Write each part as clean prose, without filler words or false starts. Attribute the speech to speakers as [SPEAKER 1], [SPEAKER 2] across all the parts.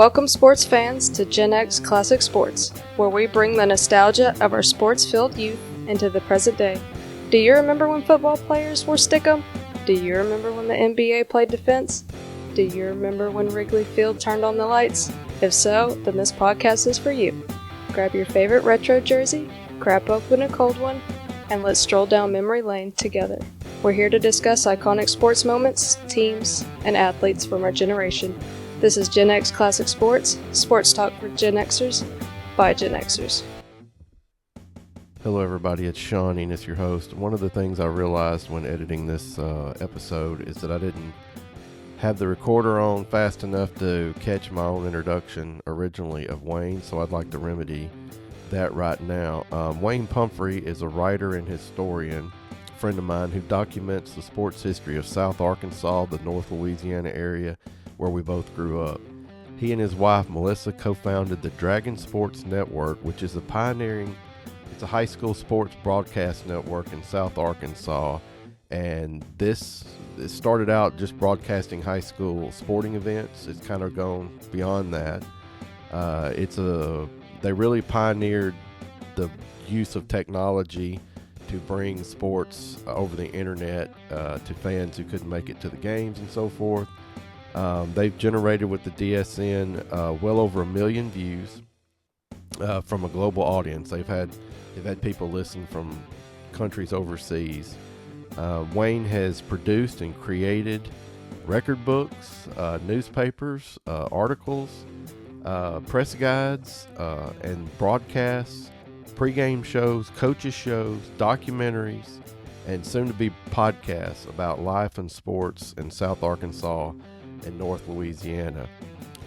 [SPEAKER 1] Welcome sports fans to GenX Classic Sports, where we bring the nostalgia of our sports-filled youth into the present day. Do you remember when football players wore stickum? Do you remember when the NBA played defense? Do you remember when Wrigley Field turned on the lights? If so, then this podcast is for you. Grab your favorite retro jersey, crack open a cold one, and let's stroll down memory lane together. We're here to discuss iconic sports moments, teams, and athletes from our generation. This is GenX Classic Sports, sports talk for Gen Xers, by Gen Xers.
[SPEAKER 2] Hello everybody, it's Shon, Enis, your host. One of the things I realized when editing this episode is that I didn't have the recorder on fast enough to catch my own introduction originally of Wayne, so I'd like to remedy that right now. Wayne Pumphrey is a writer and historian, a friend of mine who documents the sports history of South Arkansas, the North Louisiana area, where we both grew up. He and his wife Melissa co-founded the Dragon Sports Network, which is it's a high school sports broadcast network in South Arkansas, and it started out just broadcasting high school sporting events. It's kind of gone beyond that. They really pioneered the use of technology to bring sports over the internet to fans who couldn't make it to the games and so forth. They've generated with the DSN well over 1 million views from a global audience. They've had people listen from countries overseas. Wayne has produced and created record books, newspapers, articles, press guides, and broadcasts, pregame shows, coaches shows, documentaries, and soon-to-be podcasts about life and sports in South Arkansas and North Louisiana.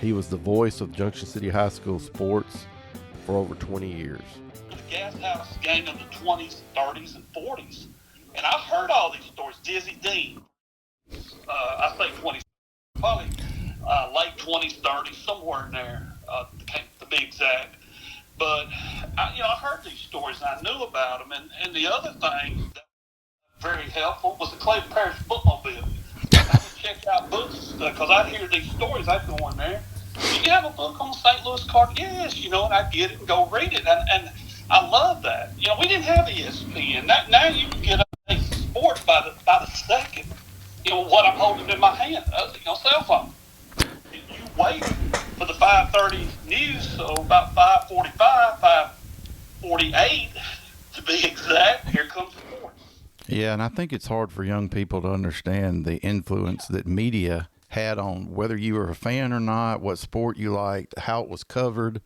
[SPEAKER 2] He was the voice of Junction City High School sports for over 20 years.
[SPEAKER 3] The gas house game in the 20s, 30s, and 40s. And I've heard all these stories. Dizzy Dean, I say 20s, probably late 20s, 30s, somewhere in there, to be exact. But, I heard these stories and I knew about them. And the other thing that was very helpful was the Clayton Parish bookmobile. I would check out books because I'd hear these stories. I'd go in there. Do you have a book on the St. Louis Cardinals? Yes, and I'd get it and go read it. And I love that. We didn't have ESPN. Now you can get a sport by the second. What I'm holding in my hand, cell phone. You wait for the 5:30 news, so about 5:45, 5:48 to be exact. Here comes sports.
[SPEAKER 4] Yeah, and I think it's hard for young people to understand the influence that media had on whether you were a fan or not, what sport you liked, how it was covered.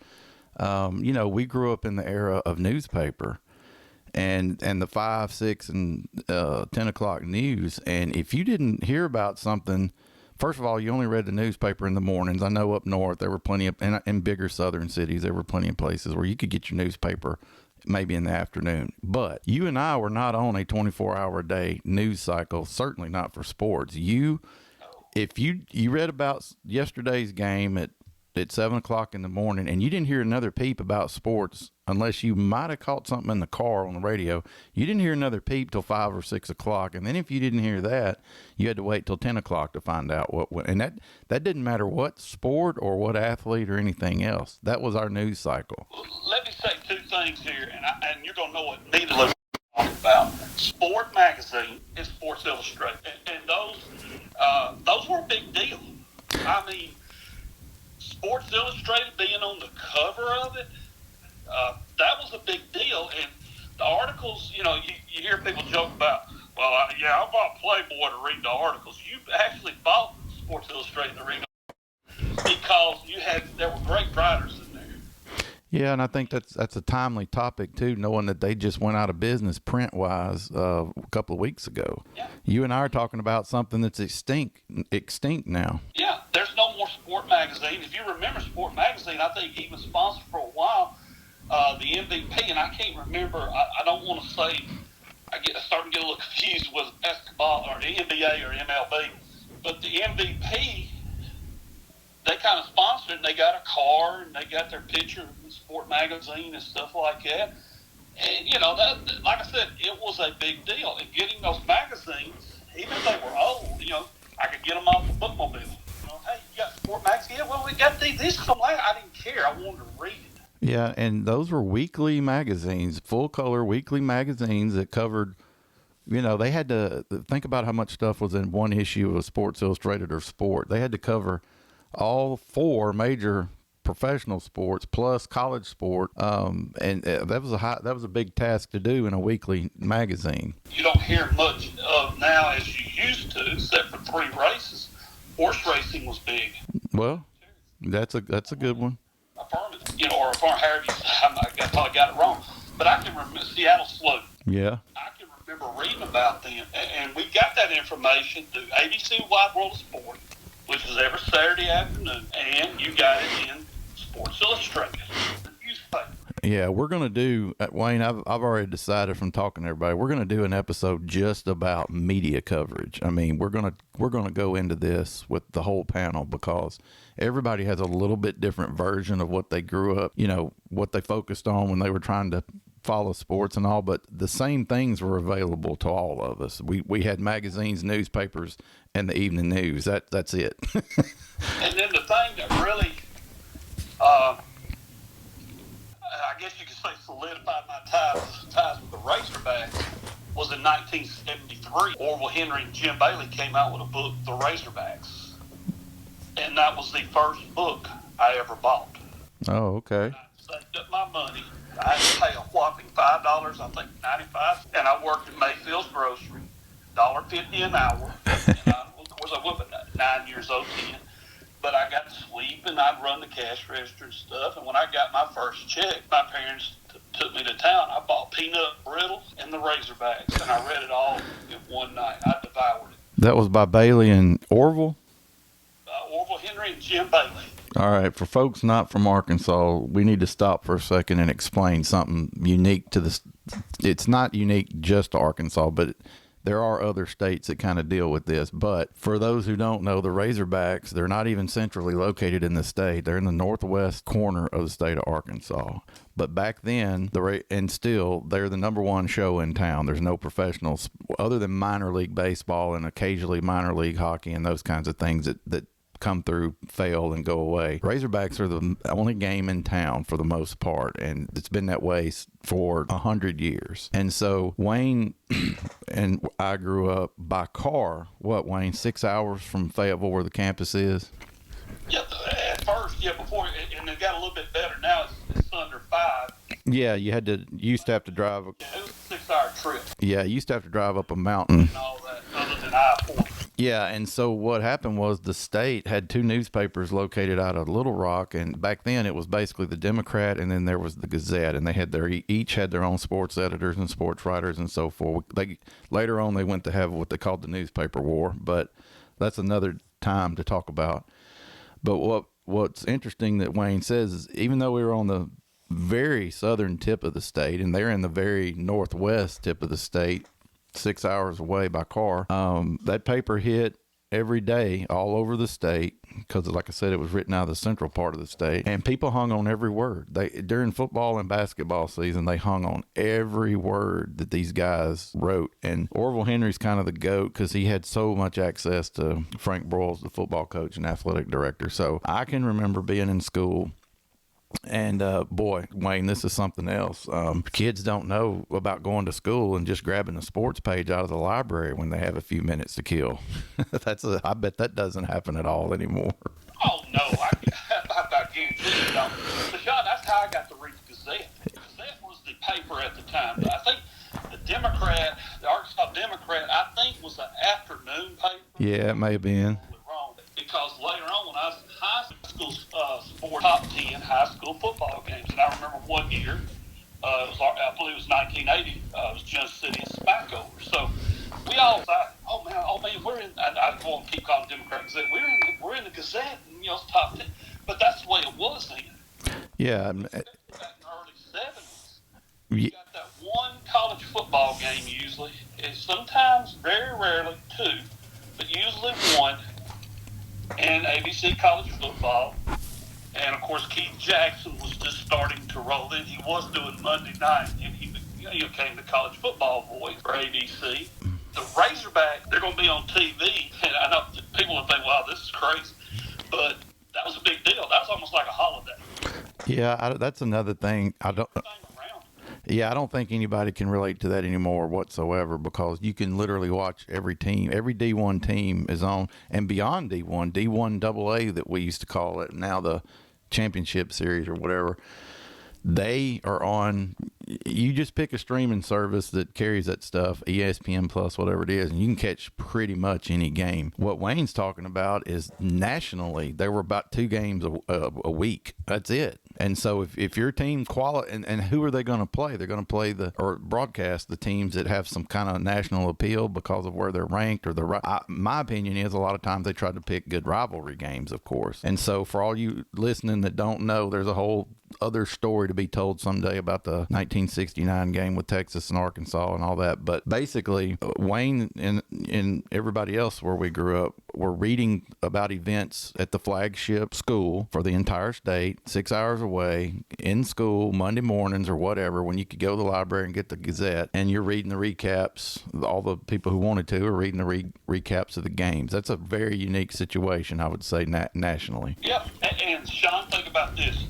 [SPEAKER 4] We grew up in the era of newspaper and the 5, 6, and 10 o'clock news. And if you didn't hear about something, first of all, you only read the newspaper in the mornings. I know up north there were plenty of, in bigger southern cities, there were plenty of places where you could get your newspaper maybe in the afternoon. But you and I were not on a 24-hour-a-day news cycle, certainly not for sports. If you read about yesterday's game at 7 o'clock in the morning and you didn't hear another peep about sports, unless you might have caught something in the car on the radio, you didn't hear another peep till 5 or 6 o'clock. And then if you didn't hear that, you had to wait till 10 o'clock to find out and that didn't matter what sport or what athlete or anything else. That was our news cycle.
[SPEAKER 3] Let me say two things here, and you're going to know what immediately we're talking about. Sport Magazine and Sports Illustrated. And those were a big deal. I mean, Sports Illustrated being on the cover of it, that was a big deal. And the articles, you hear people joke about, well, I bought Playboy to read the articles. You actually bought Sports Illustrated to read the articles because there were great writers in there.
[SPEAKER 4] Yeah, and I think that's a timely topic too, knowing that they just went out of business print-wise a couple of weeks ago.
[SPEAKER 3] Yeah.
[SPEAKER 4] You and I are talking about something that's extinct now.
[SPEAKER 3] Yeah, there's no more Sport Magazine. If you remember Sport Magazine, I think even sponsored for a while the MVP, and I can't remember. I don't want to say. I'm starting to get a little confused with basketball or the NBA or MLB, but the MVP. They kind of sponsored it, and they got a car, and they got their picture in Sport Magazine and stuff like that. And, that, like I said, it was a big deal. And getting those magazines, even if they were old, I could get them off the bookmobile. hey, you got Sport Max? Yeah, well, we got this from last. I didn't care. I wanted to read it.
[SPEAKER 4] Yeah, and those were weekly magazines, full color weekly magazines that covered, they had to think about how much stuff was in one issue of Sports Illustrated or Sport. They had to cover all four major professional sports plus college sport, and that was a big task to do in a weekly magazine.
[SPEAKER 3] You don't hear much of now as you used to, except for 3 races. Horse racing was big.
[SPEAKER 4] Well, that's a good one.
[SPEAKER 3] Affirmative, or however I probably got it wrong, but I can remember Seattle Sloop.
[SPEAKER 4] Yeah.
[SPEAKER 3] I can remember reading about them, and we got that information through ABC Wide World of Sport, which is every Saturday afternoon, and you got it in Sports Illustrated, the newspaper.
[SPEAKER 4] Yeah, we're going to do, Wayne, I've already decided from talking to everybody, we're going to do an episode just about media coverage. I mean, we're going to go into this with the whole panel because everybody has a little bit different version of what they grew up, what they focused on when they were trying to follow sports and all, but the same things were available to all of us. We had magazines, newspapers, and the evening news. That's it.
[SPEAKER 3] And then the thing that really, I guess you could say solidified my ties with the Razorbacks was in 1973. Orville Henry and Jim Bailey came out with a book, The Razorbacks. And that was the first book I ever bought.
[SPEAKER 4] Oh, okay.
[SPEAKER 3] And I saved up my money. I had to pay a whopping $5, I think 95, and I worked at Mayfield's Grocery, $1.50 an hour. And of course, I wasn't 9 years old then. But I got to sweep, and I'd run the cash register and stuff. And when I got my first check, my parents took me to town. I bought Peanut Brittle and the Razorbacks, and I read it all in one night. I devoured it.
[SPEAKER 4] That was by Bailey and Orville?
[SPEAKER 3] Orville Henry and Jim Bailey.
[SPEAKER 4] All right, for folks not from Arkansas, we need to stop for a second and explain something unique to this. It's not unique just to Arkansas, but there are other states that kind of deal with this. But for those who don't know, the Razorbacks, they're not even centrally located in the state. They're in the northwest corner of the state of Arkansas. But back then, and still, they're the number one show in town. There's no professionals other than minor league baseball and occasionally minor league hockey and those kinds of things that come through, fail, and go away. Razorbacks are the only game in town for the most part, and it's been that way for 100 years. And so Wayne and I grew up by car. What, Wayne, 6 hours from Fayetteville where the campus is?
[SPEAKER 3] Yeah, at first, before, and it got a little bit better. Now it's under 5.
[SPEAKER 4] Yeah, used to have to drive.
[SPEAKER 3] It was a 6-hour trip.
[SPEAKER 4] Yeah, you used to have to drive up a mountain.
[SPEAKER 3] And all that, other than I-40.
[SPEAKER 4] Yeah, and so what happened was the state had 2 newspapers located out of Little Rock, and back then it was basically the Democrat, and then there was the Gazette, and they had each had their own sports editors and sports writers and so forth. Later on they went to have what they called the newspaper war, but that's another time to talk about. But what's interesting that Wayne says is even though we were on the very southern tip of the state, and they're in the very northwest tip of the state, 6 hours away by car, that paper hit every day all over the state because, like I said, it was written out of the central part of the state, and people hung on every word. During football and basketball season, they hung on every word that these guys wrote. And Orville Henry's kind of the GOAT because he had so much access to Frank Broyles, the football coach and athletic director. So I can remember being in school. And boy, Wayne, this is something else. Kids don't know about going to school and just grabbing a sports page out of the library when they have a few minutes to kill. I bet that doesn't happen at all anymore.
[SPEAKER 3] Oh no, I guarantee you don't. But Shon, that's how I got to read the Gazette. The Gazette was the paper at the time. But I think the Arkansas Democrat, I think was an afternoon paper.
[SPEAKER 4] Yeah, it may have been.
[SPEAKER 3] Because later on, when I was in high school sport, top 10 high school football games, and I remember one year, I believe it was 1980, it was Kansas City and Spacover. So we all thought, oh man, we're in. I don't want to keep calling Democrat Gazette. We're in the Gazette, and it's top 10. But that's the way it was then.
[SPEAKER 4] Yeah.
[SPEAKER 3] Back in the early 70s, you got that one college football game usually, and sometimes, very rarely, 2, but usually 1. And ABC College Football. And, of course, Keith Jackson was just starting to roll in. He was doing Monday night, and he became the college football voice for ABC. The Razorbacks, they're going to be on TV. And I know people will think, wow, this is crazy. but that was a big deal. That was almost like a holiday.
[SPEAKER 4] Yeah, that's another thing. Yeah, I don't think anybody can relate to that anymore whatsoever, because you can literally watch every team. Every D1 team is on, and beyond D1, D1 AA that we used to call it, now the championship series or whatever. They are on. You just pick a streaming service that carries that stuff, ESPN Plus, whatever it is, and you can catch pretty much any game. What Wayne's talking about is nationally, there were about 2 games a week. That's it. And so if your team and who are they going to play? They're going to play or broadcast the teams that have some kind of national appeal because of where they're ranked, or my opinion is a lot of times they try to pick good rivalry games, of course. And so for all you listening that don't know, there's a whole other story to be told someday about the 1969 game with Texas and Arkansas and all that. But basically, Wayne and everybody else where we grew up were reading about events at the flagship school for the entire state, 6 hours away, in school, Monday mornings or whatever, when you could go to the library and get the Gazette, and you're reading the recaps. All the people who wanted to are reading the recaps of the games. That's a very unique situation, I would say, nationally.
[SPEAKER 3] Yep, and Shon, think about this.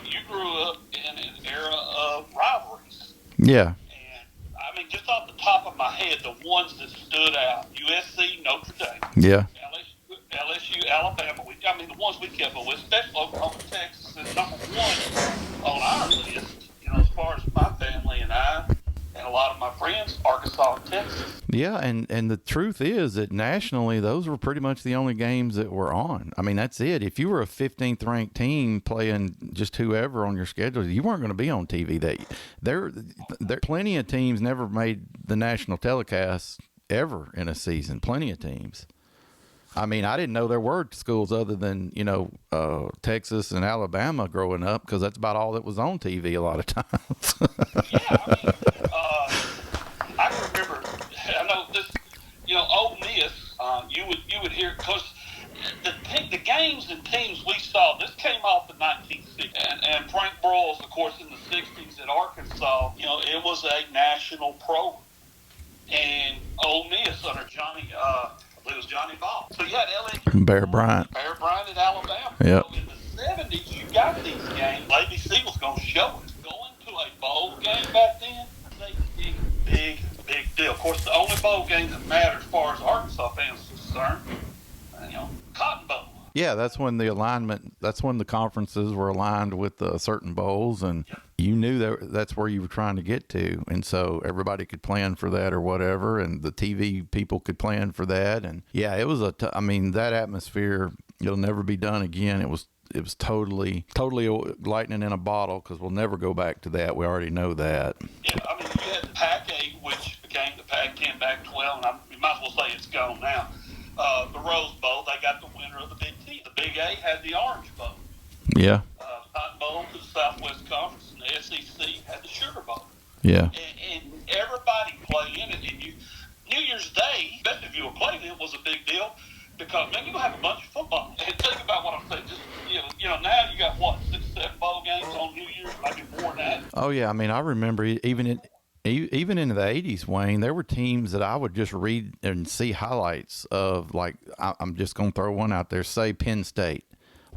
[SPEAKER 3] You grew up in an era of rivalries.
[SPEAKER 4] Yeah.
[SPEAKER 3] And, I mean, just off the top of my head, the ones that stood out, USC, Notre Dame.
[SPEAKER 4] Yeah.
[SPEAKER 3] LSU, Alabama. The ones we kept up with, especially Oklahoma, Texas, is number 1 on our list, as far as my family and I, and a lot of my friends, Arkansas and Texas.
[SPEAKER 4] Yeah, and the truth is that nationally, those were pretty much the only games that were on. I mean, that's it. If you were a 15th ranked team playing just whoever on your schedule, you weren't going to be on TV. There plenty of teams never made the national telecast ever in a season. Plenty of teams. I mean, I didn't know there were schools other than, Texas and Alabama growing up, because that's about all that was on TV a lot of times.
[SPEAKER 3] Yeah, I can remember, I know this, Ole Miss, you would hear, because the games and teams we saw, this came off the 1960s, and Frank Broyles, of course, in the 60s at Arkansas, it was a national program, and Ole Miss under it was Johnny Ball. So you had LSU.
[SPEAKER 4] Bear Bryant
[SPEAKER 3] at Alabama.
[SPEAKER 4] Yep.
[SPEAKER 3] So in the 70s, you got these games. ABC was going to show it. Going to a bowl game back then, a big deal. Of course, the only bowl game that mattered as far as Arkansas fans are concerned, Cotton Bowl.
[SPEAKER 4] Yeah, that's when the conferences were aligned with certain bowls, and you knew that's where you were trying to get to. And so everybody could plan for that or whatever, and the TV people could plan for that. And yeah, it was that atmosphere, it'll never be done again. It was totally lightning in a bottle, because we'll never go back to that. We already know that.
[SPEAKER 3] Yeah, you had the Pac-8, which became the Pac-10, Pac-12, and you might as well say it's gone now. The Rose Bowl, they got the winner of the Big Ten. The Big A had the Orange Bowl.
[SPEAKER 4] Yeah.
[SPEAKER 3] Cotton Bowl to the Southwest Conference, and the SEC had the Sugar Bowl.
[SPEAKER 4] Yeah.
[SPEAKER 3] And everybody played in it. And New Year's Day, especially if you were playing it, was a big deal, because you have a bunch of football. And think about what I'm saying. Just now you got 6, 7 bowl games on New Year's, maybe more than that.
[SPEAKER 4] Oh yeah, I remember even in the 80s, Wayne, there were teams that I would just read and see highlights of, like, I'm just going to throw one out there, say Penn State.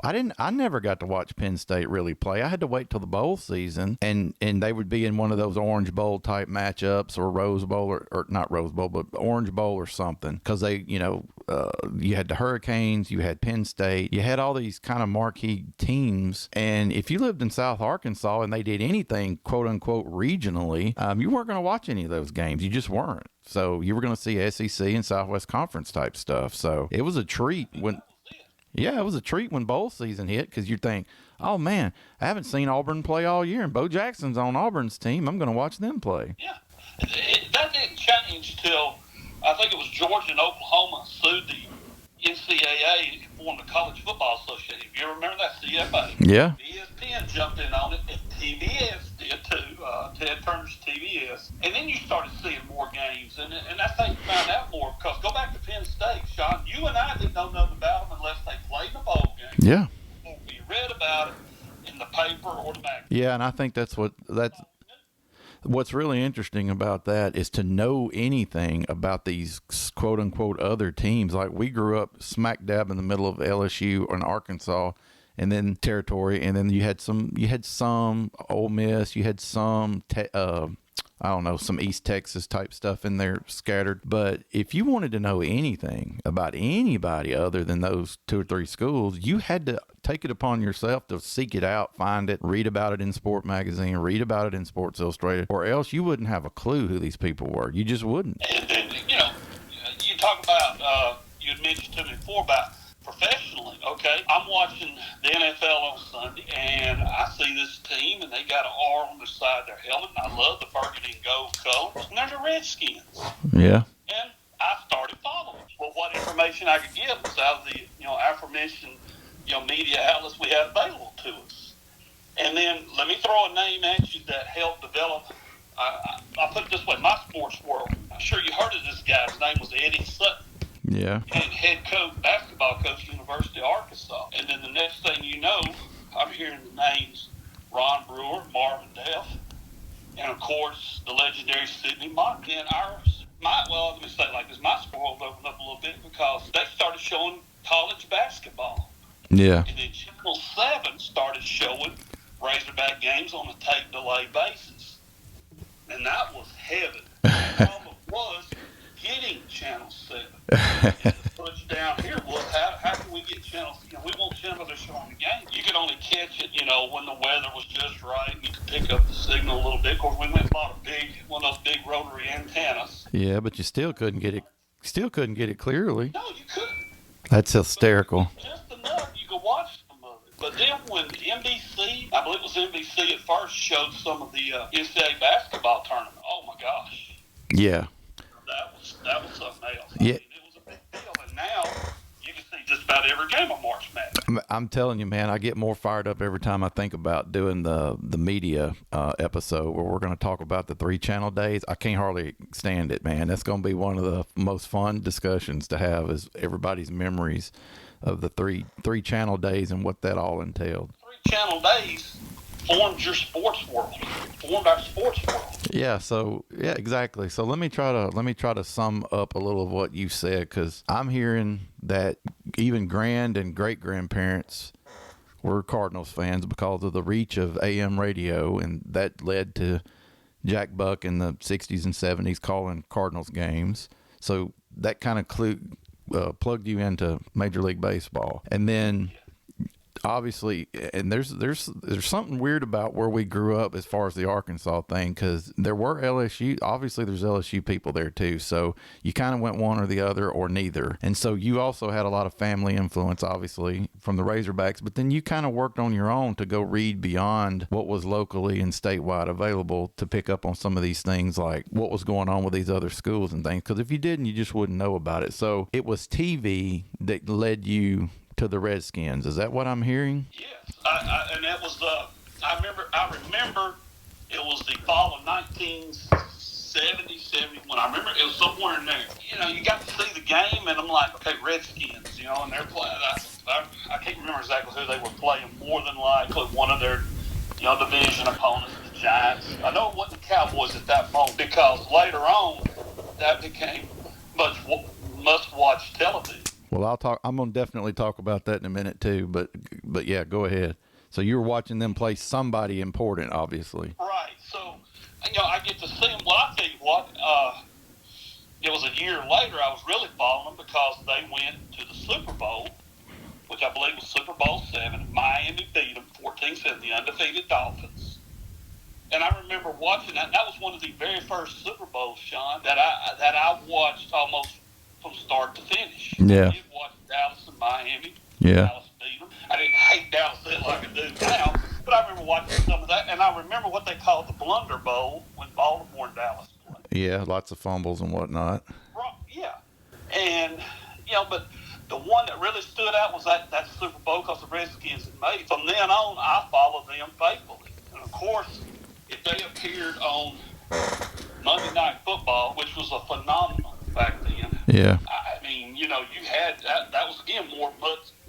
[SPEAKER 4] I never got to watch Penn State really play. I had to wait till the bowl season, and they would be in one of those Orange Bowl type matchups, or Rose Bowl, or not Rose Bowl, but Orange Bowl or something, because they, you had the Hurricanes, you had Penn State, you had all these kind of marquee teams, and if you lived in South Arkansas and they did anything quote unquote regionally, you weren't going to watch any of those games. You just weren't. So you were going to see SEC and Southwest Conference type stuff. So it was a treat when. Yeah, it was a treat when bowl season hit, because you think, oh, man, I haven't seen Auburn play all year, and Bo Jackson's on Auburn's team. I'm going to watch them play.
[SPEAKER 3] Yeah. That didn't change till, I think it was Georgia and Oklahoma sued the NCAA and formed the College Football Association. If you remember that, CFA.
[SPEAKER 4] Yeah.
[SPEAKER 3] ESPN jumped in on it, and TBS did too, Ted Turner's TBS. And then you started seeing more games, and that's how you found out more, because go back to Penn State, Shon, you and I didn't know nothing about them unless they played in a bowl game.
[SPEAKER 4] Yeah.
[SPEAKER 3] Or we read about it in the paper or the magazine.
[SPEAKER 4] Yeah, and I think that's What's really interesting about that is to know anything about these quote unquote other teams. Like we grew up smack dab in the middle of LSU and Arkansas, and then territory, and then you had some Ole Miss, you had some I don't know, some East Texas type stuff in there scattered. But if you wanted to know anything about anybody other than those 2 or 3 schools, you had to take it upon yourself to seek it out, find it, read about it in Sport Magazine, read about it in Sports Illustrated, or else you wouldn't have a clue who these people were. You just wouldn't.
[SPEAKER 3] And then, you talk about, you had mentioned to me before about professionally, okay? I'm watching the NFL on Sunday, and I see this team, and they got an R on the side of their helmet, and I love the burgundy and gold colors, and they're the Redskins.
[SPEAKER 4] Yeah.
[SPEAKER 3] And I started following. Well, what information I could get was out of the, aforementioned, media outlets we had available to us. And then let me throw a name at you that helped develop, I'll put it this way, my sports world. I'm sure you heard of this guy. His name was Enis.
[SPEAKER 4] Yeah.
[SPEAKER 3] And head coach, basketball coach, University of Arkansas. And then the next thing you know, I'm hearing the names Ron Brewer, Marvin Deff, and of course the legendary Sidney Mott. And let me say it like this, my sport opened up a little bit because they started showing college basketball.
[SPEAKER 4] Yeah.
[SPEAKER 3] And then Channel 7 started showing Razorback games on a tape delay basis. And that was heaven. The problem was getting Channel 7. And the push down here was how can we get channels? We want channels that are showing the game. You could only catch it, when the weather was just right. You could pick up the signal a little bit. Of course, we went and bought one of those big rotary antennas.
[SPEAKER 4] Yeah, but you still couldn't get it. Clearly.
[SPEAKER 3] No, you couldn't.
[SPEAKER 4] That's hysterical.
[SPEAKER 3] Just enough you could watch some of it. But then when NBC, I believe it was NBC at first, showed some of the NCAA basketball tournament. Oh my gosh.
[SPEAKER 4] Yeah.
[SPEAKER 3] That was something else.
[SPEAKER 4] Yeah.
[SPEAKER 3] It was a big deal, and now you can see just about every game of March Madness.
[SPEAKER 4] I'm telling you, man, I get more fired up every time I think about doing the media episode where we're going to talk about the 3-channel days. I can't hardly stand it, man. That's going to be one of the most fun discussions to have, is everybody's memories of the three-channel days and what that all entailed.
[SPEAKER 3] 3-channel days formed your sports world, formed our sports world.
[SPEAKER 4] Yeah, exactly. So let me try to sum up a little of what you said, because I'm hearing that even grand and great grandparents were Cardinals fans because of the reach of AM radio, and that led to Jack Buck in the 60s and 70s calling Cardinals games. So that kind of plugged you into Major League Baseball, and then. Obviously, and there's something weird about where we grew up as far as the Arkansas thing, because there were LSU. Obviously, there's LSU people there too. So you kind of went one or the other or neither. And so you also had a lot of family influence, obviously, from the Razorbacks. But then you kind of worked on your own to go read beyond what was locally and statewide available to pick up on some of these things, like what was going on with these other schools and things. Because if you didn't, you just wouldn't know about it. So it was TV that led you to the Redskins. Is that what I'm hearing?
[SPEAKER 3] Yes, and that was I remember it was the fall of 1970, 71. I remember it was somewhere in there. You got to see the game, and I'm like, okay, Redskins, and they're playing. I can't remember exactly who they were playing. More than likely, one of their, division opponents, the Giants. I know it wasn't the Cowboys at that moment, because later on, that became must-watch television.
[SPEAKER 4] Well, I'm going to definitely talk about that in a minute too, but yeah, go ahead. So you were watching them play somebody important, obviously.
[SPEAKER 3] Right. So, I get to see them. Well, I tell you what, it was a year later I was really following them because they went to the Super Bowl, which I believe was Super Bowl 7. Miami beat them 14-7, the undefeated Dolphins. And I remember watching that. And that was one of the very first Super Bowls, Shon, that I watched almost from start to finish.
[SPEAKER 4] Yeah.
[SPEAKER 3] I did watch Dallas and Miami.
[SPEAKER 4] Yeah.
[SPEAKER 3] Dallas beat them. I didn't hate Dallas like I do now, but I remember watching some of that, and I remember what they called the Blunder Bowl when Baltimore and Dallas played.
[SPEAKER 4] Yeah, lots of fumbles and whatnot.
[SPEAKER 3] Right, yeah. And, but the one that really stood out was that Super Bowl because the Redskins had made. From then on, I followed them faithfully. And, of course, if they appeared on Monday Night Football, which was a phenomenon back then.
[SPEAKER 4] Yeah.
[SPEAKER 3] I mean, you had that was, again, more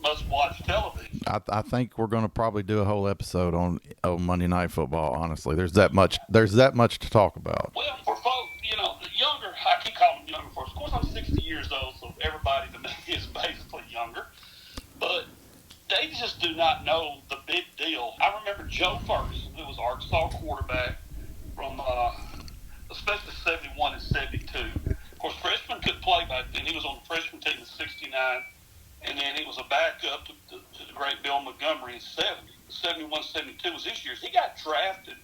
[SPEAKER 3] must-watch television.
[SPEAKER 4] I think we're going to probably do a whole episode on Monday Night Football. Honestly, there's that much to talk about.
[SPEAKER 3] Well, for folks, the younger, I keep calling them younger folks. Of course, I'm 60 years old, so everybody to me is basically younger. But they just do not know the big deal. I remember Joe Ferguson, who was Arkansas quarterback from especially 71 and 72. Of course, freshmen could play back then. He was on the freshman team in 69, and then he was a backup to the great Bill Montgomery in 70. 71, 72 was his years. He got drafted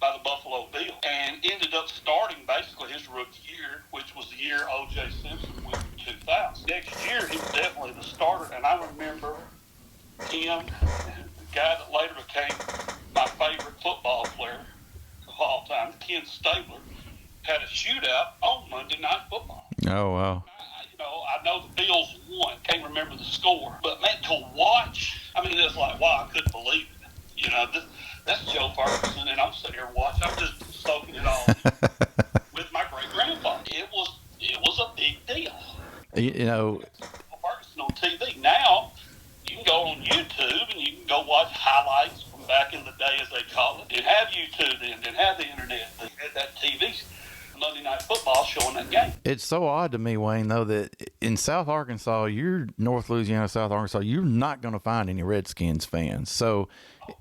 [SPEAKER 3] by the Buffalo Bills and ended up starting basically his rookie year, which was the year O.J. Simpson went in 2000. Next year, he was definitely the starter, and I remember him, the guy that later became my favorite football player of all time, Ken Stabler, had a shootout on Monday Night Football.
[SPEAKER 4] Oh, wow.
[SPEAKER 3] I know the Bills won. Can't remember the score. But, man, to watch, it's like, wow, I couldn't believe it. That's Joe Ferguson, and I'm sitting here watching. I'm just soaking it all with my great-grandfather. It was a big deal. Ferguson on TV. Now, you can go on YouTube, and you can go watch highlights from back in the day, as they call it. Didn't have YouTube then. Didn't have the internet. They had that TV Monday Night Football showing that game.
[SPEAKER 4] It's so odd to me, Wayne, though, that in South Arkansas, you're North Louisiana, South Arkansas, you're not going to find any Redskins fans. So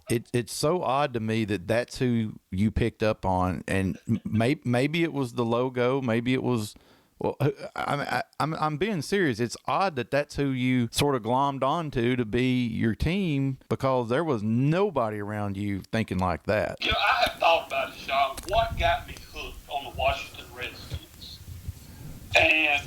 [SPEAKER 4] it's so odd to me that that's who you picked up on. And maybe it was the logo. Maybe it was, well, I'm being serious. It's odd that that's who you sort of glommed onto to be your team, because there was nobody around you thinking like that.
[SPEAKER 3] I have thought about it, Shon. What got me hooked on the Washington Redskins? And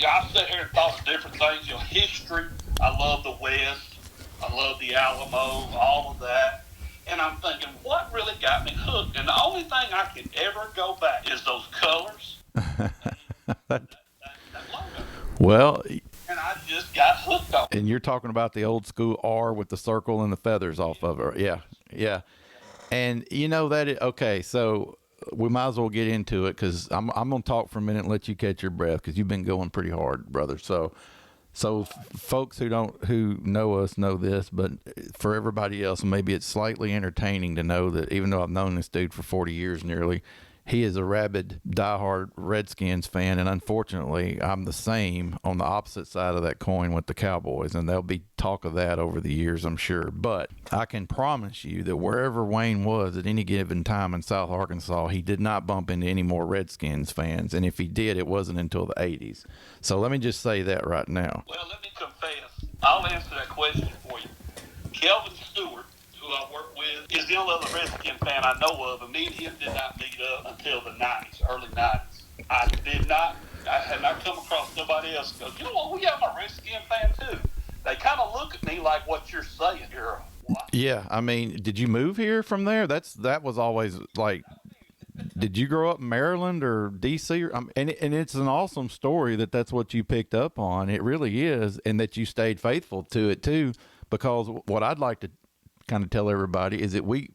[SPEAKER 3] I sat here and thought of different things. History. I love the West. I love the Alamo, all of that. And I'm thinking, what really got me hooked? And the only thing I can ever go back is those colors. that logo.
[SPEAKER 4] Well,
[SPEAKER 3] and I just got hooked on it.
[SPEAKER 4] And you're talking about the old school R with the circle and the feathers off of it. Yeah. And okay, so we might as well get into it, because I'm going to talk for a minute and let you catch your breath, because you've been going pretty hard, brother. So folks who know us know this, but for everybody else, maybe it's slightly entertaining to know that even though I've known this dude for 40 years nearly, he is a rabid, diehard Redskins fan, and unfortunately, I'm the same on the opposite side of that coin with the Cowboys, and there'll be talk of that over the years, I'm sure. But I can promise you that wherever Wayne was at any given time in South Arkansas, he did not bump into any more Redskins fans, and if he did, it wasn't until the 80s. So let me just say that right now.
[SPEAKER 3] Well, let me confess. I'll answer that question for you. Kelvin Stewart, who I work with, is the only other Redskin fan I know of, and me and him did not meet up until the 90s, early 90s. I had not come across nobody else who goes, I'm a Redskin fan too. They kind of look at me like what you're saying. You're what?
[SPEAKER 4] Yeah, did you move here from there? That was always like, did you grow up in Maryland or D.C.? And it's an awesome story that's what you picked up on. It really is, and that you stayed faithful to it too, because what I'd like to kind of tell everybody is that we,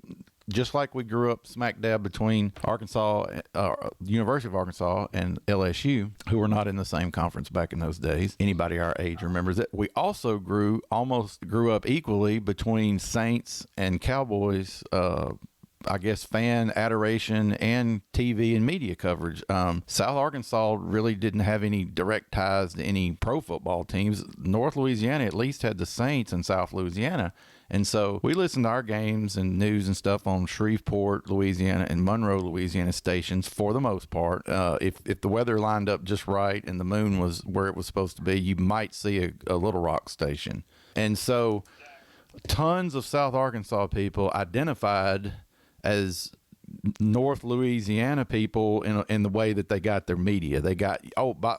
[SPEAKER 4] just like we grew up smack dab between University of Arkansas and LSU, who were not in the same conference back in those days. Anybody our age remembers it. We also grew up equally between Saints and Cowboys, fan adoration and TV and media coverage. South Arkansas really didn't have any direct ties to any pro football teams. North Louisiana at least had the Saints in South Louisiana. And so we listened to our games and news and stuff on Shreveport, Louisiana, and Monroe, Louisiana stations for the most part. If the weather lined up just right and the moon was where it was supposed to be, you might see a Little Rock station. And so tons of South Arkansas people identified as North Louisiana people in the way that they got their media.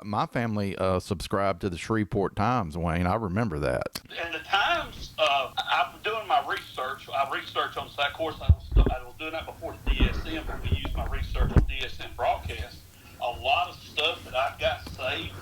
[SPEAKER 4] My family subscribed to the Shreveport Times, Wayne. I remember that.
[SPEAKER 3] And the Times, I'm doing my research. I research on the site. Of course, I was doing that before the DSM, but we use my research on DSM broadcast. A lot of stuff that I've got saved,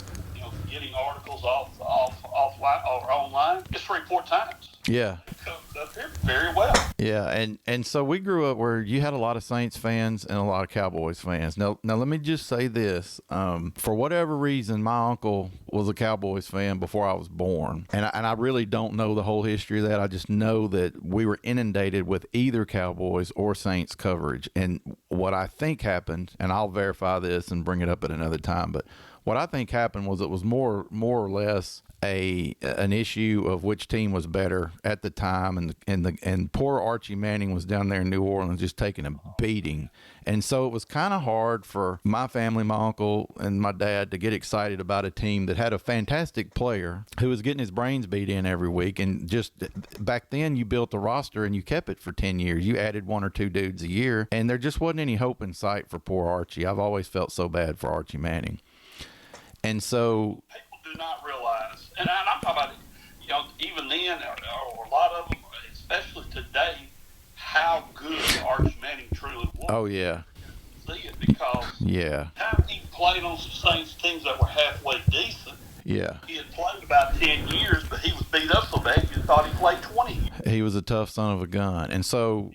[SPEAKER 3] getting articles offline or online, it's Shreveport Times.
[SPEAKER 4] Yeah.
[SPEAKER 3] It comes up here very well.
[SPEAKER 4] Yeah, and so we grew up where you had a lot of Saints fans and a lot of Cowboys fans. Now let me just say this: for whatever reason, my uncle was a Cowboys fan before I was born, and I really don't know the whole history of that. I just know that we were inundated with either Cowboys or Saints coverage. And what I think happened, and I'll verify this and bring it up at another time, but what I think happened was it was more or less an issue of which team was better at the time, and poor Archie Manning was down there in New Orleans just taking a beating, and so it was kind of hard for my family, my uncle and my dad, to get excited about a team that had a fantastic player who was getting his brains beat in every week. And just back then, you built a roster and you kept it for 10 years. You added one or two dudes a year, and there just wasn't any hope in sight for poor Archie. I've always felt so bad for Archie Manning. And so
[SPEAKER 3] people do not realize, and I'm talking about, even then, or a lot of them, especially today, how good Archie Manning truly was.
[SPEAKER 4] Oh, yeah.
[SPEAKER 3] See it because he played on some Saints teams that were halfway decent.
[SPEAKER 4] Yeah.
[SPEAKER 3] He had played about 10 years, but he was beat up so bad you thought he played 20 years.
[SPEAKER 4] He was a tough son of a gun. And so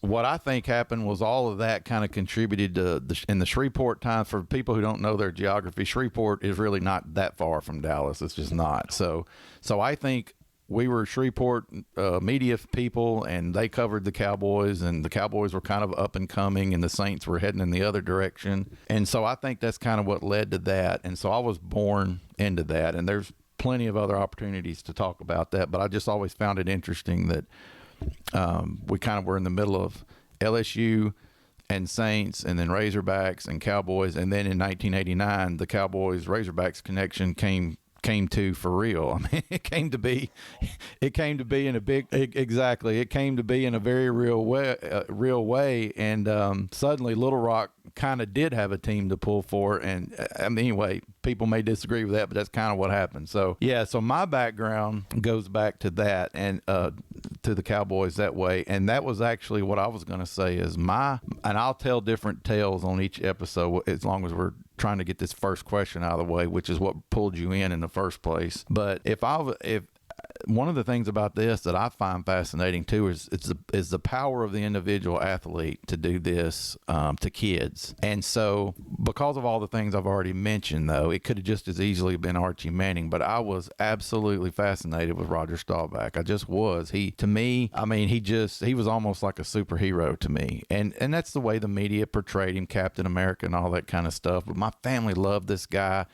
[SPEAKER 4] what I think happened was all of that kind of contributed to in the Shreveport time. For people who don't know their geography, Shreveport is really not that far from Dallas. It's just not. So I think we were Shreveport media people, and they covered the Cowboys, and the Cowboys were kind of up and coming, and the Saints were heading in the other direction. And so I think that's kind of what led to that. And so I was born into that, and there's plenty of other opportunities to talk about that, but I just always found it interesting that we kind of were in the middle of LSU and Saints, and then Razorbacks and Cowboys, and then in 1989 the Cowboys Razorbacks connection came to for real. I mean, it came to be in a big, exactly. It came to be in a very real way. And suddenly Little Rock kind of did have a team to pull for. And I mean, anyway, people may disagree with that, but that's kind of what happened. So yeah, so my background goes back to that, and to the Cowboys that way. And that was actually what I was going to say is and I'll tell different tales on each episode as long as we're trying to get this first question out of the way, which is what pulled you in the first place. But if one of the things about this that I find fascinating too is the power of the individual athlete to do this to kids. And so because of all the things I've already mentioned, though, it could have just as easily been Archie Manning, but I was absolutely fascinated with Roger Staubach. I just was. He was almost like a superhero to me. And that's the way the media portrayed him, Captain America and all that kind of stuff. But my family loved this guy.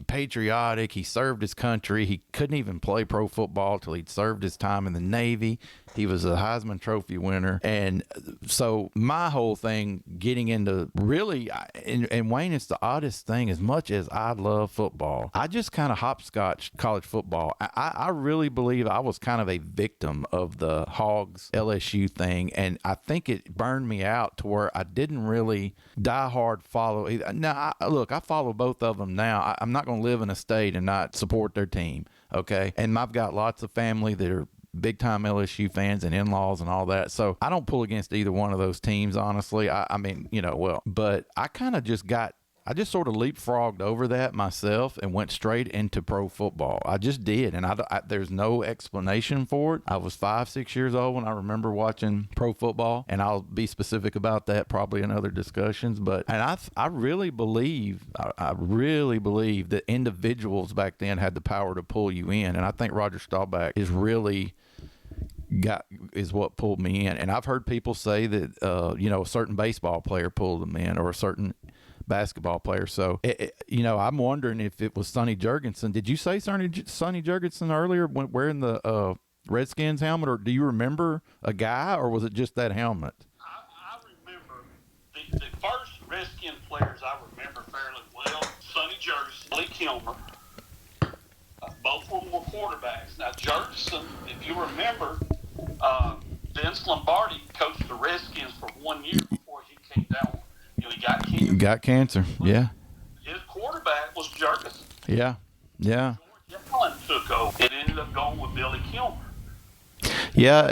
[SPEAKER 4] Patriotic. He served his country. He couldn't even play pro football till he'd served his time in the Navy. He was a Heisman Trophy winner. And so my whole thing getting into really, and Wayne, it's the oddest thing, as much as I love football, I just kind of hopscotched college football. I really believe I was kind of a victim of the Hogs LSU thing. And I think it burned me out to where I didn't really die hard follow either. Now, I follow both of them now. I'm not going to live in a state and not support their team, okay? And I've got lots of family that are big-time LSU fans and in-laws and all that, so I don't pull against either one of those teams, honestly. But I kind of I just sort of leapfrogged over that myself and went straight into pro football. I just did, and there's no explanation for it. I was 5-6 years old when I remember watching pro football, and I'll be specific about that probably in other discussions. I really believe that individuals back then had the power to pull you in, and I think Roger Staubach is what pulled me in. And I've heard people say that a certain baseball player pulled them in, or a certain basketball player. So I'm wondering if it was Sonny Jurgensen. Did you say Sonny Jurgensen earlier when wearing the Redskins helmet, or do you remember a guy, or was it just that helmet?
[SPEAKER 3] I remember the first Redskins players I remember fairly well: Sonny Jurgensen, Lee Kilmer. Both of them were quarterbacks. Now Jurgensen, if you remember, Vince Lombardi coached the Redskins for 1 year before he came down. He got cancer.
[SPEAKER 4] Got cancer, yeah.
[SPEAKER 3] His quarterback was Jurgensen.
[SPEAKER 4] Yeah.
[SPEAKER 3] George Allen took over. It ended up going with Billy Kilmer.
[SPEAKER 4] Yeah,